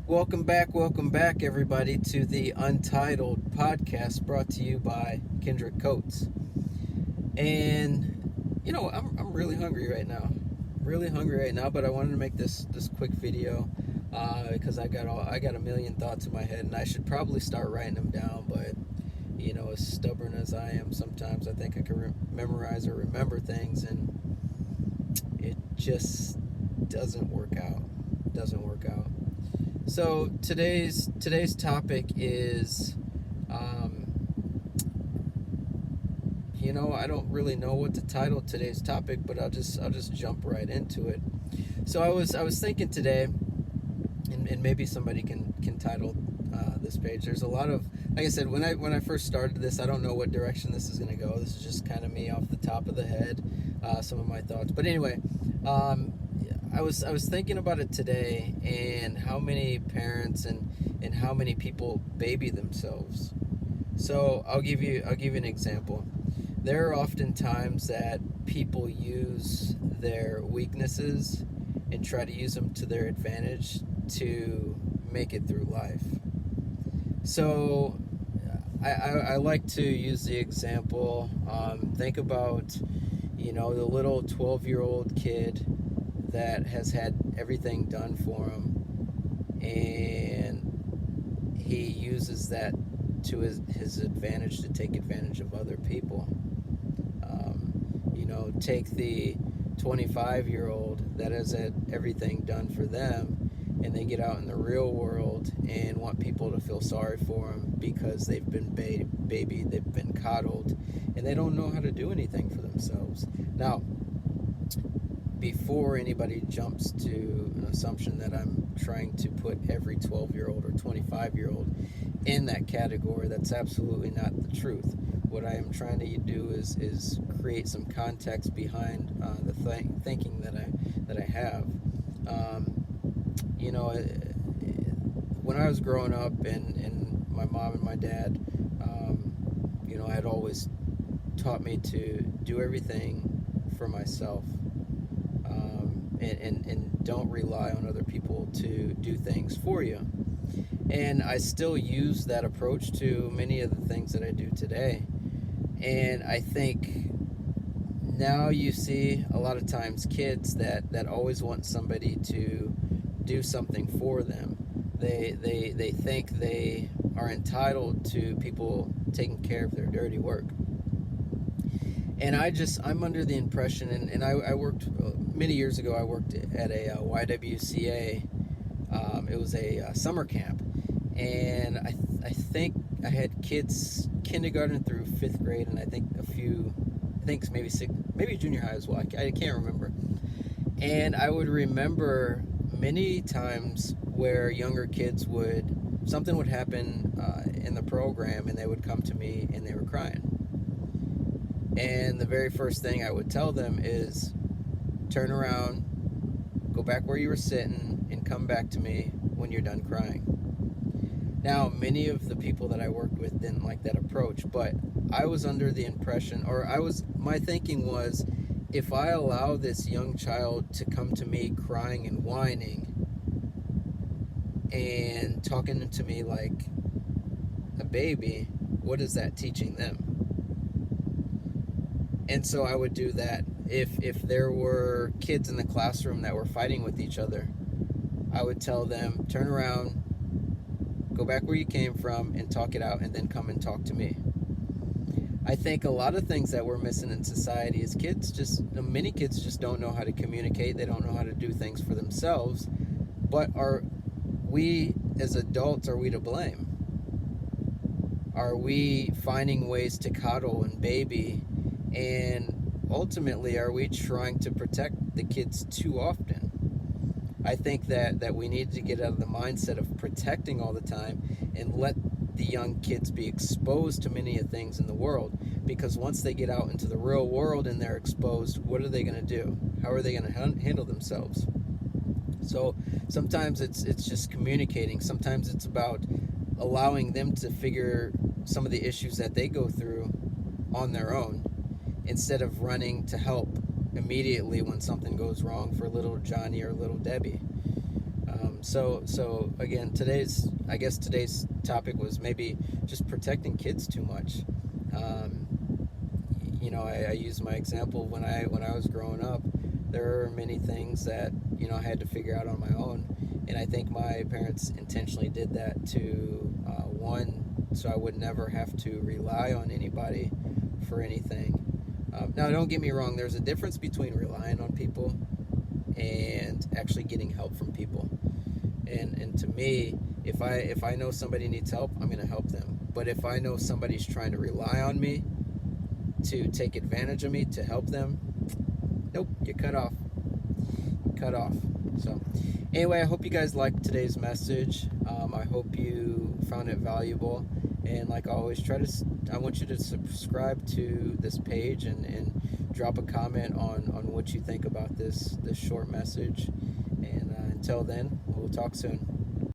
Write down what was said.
Welcome back, everybody, to the Untitled podcast brought to you by Kendrick Coates. And I'm really hungry right now, but I wanted to make this quick video because I got a million thoughts in my head, and I should probably start writing them down. But as stubborn as I am, sometimes I think I can memorize or remember things, and it just doesn't work out. So today's topic is, I don't really know what to title today's topic, but I'll just jump right into it. So I was thinking today, and maybe somebody can title this page. There's a lot of, like I said, when I first started this, I don't know what direction this is going to go. This is just kind of me off the top of the head, some of my thoughts. But anyway, I was thinking about it today, and how many parents and how many people baby themselves. So I'll give you an example. There are often times that people use their weaknesses and try to use them to their advantage to make it through life. So I like to use the example. Think about the little 12-year-old kid that has had everything done for him, and he uses that to his advantage to take advantage of other people. Take the 25-year-old that has had everything done for them, and they get out in the real world and want people to feel sorry for them because they've been babied, they've been coddled, and they don't know how to do anything for themselves. Now, before anybody jumps to an assumption that I'm trying to put every 12-year-old or 25-year-old in that category, that's absolutely not the truth. What I am trying to do is create some context behind the thinking that I have. When I was growing up, and my mom and my dad, had always taught me to do everything for myself, and don't rely on other people to do things for you. And I still use that approach to many of the things that I do today. And I think now you see a lot of times kids that always want somebody to do something for them. They think they are entitled to people taking care of their dirty work. And I'm under the impression, and I worked, many years ago, I worked at a YWCA. It was a summer camp. And I think I had kids kindergarten through 5th grade, and I think maybe junior high as well. I can't remember. And I would remember many times where younger kids something would happen in the program, and they would come to me and they were crying. And the very first thing I would tell them is, turn around, go back where you were sitting, and come back to me when you're done crying. Now, many of the people that I worked with didn't like that approach, but I was under the impression, my thinking was, if I allow this young child to come to me crying and whining and talking to me like a baby, what is that teaching them? And so I would do that. If there were kids in the classroom that were fighting with each other, I would tell them, turn around, go back where you came from, and talk it out, and then come and talk to me. I think a lot of things that we're missing in society is many kids just don't know how to communicate. They don't know how to do things for themselves. But are we as adults, are we to blame? Are we finding ways to coddle and baby? And ultimately, are we trying to protect the kids too often? I think that we need to get out of the mindset of protecting all the time and let the young kids be exposed to many of things in the world, because once they get out into the real world and they're exposed, what are they going to do? How are they going to handle themselves? So sometimes it's just communicating. Sometimes it's about allowing them to figure some of the issues that they go through on their own, instead of running to help immediately when something goes wrong for little Johnny or little Debbie. So again, I guess today's topic was maybe just protecting kids too much. Um, I use my example when I was growing up. There are many things that I had to figure out on my own, and I think my parents intentionally did that to one, so I would never have to rely on anybody for anything. Now, don't get me wrong. There's a difference between relying on people and actually getting help from people. And to me, if I know somebody needs help, I'm going to help them. But if I know somebody's trying to rely on me to take advantage of me to help them, nope, you're cut off. Cut off. So, anyway, I hope you guys liked today's message. I hope you found it valuable. And like always, I want you to subscribe to this page and drop a comment on what you think about this short message. And until then, we'll talk soon.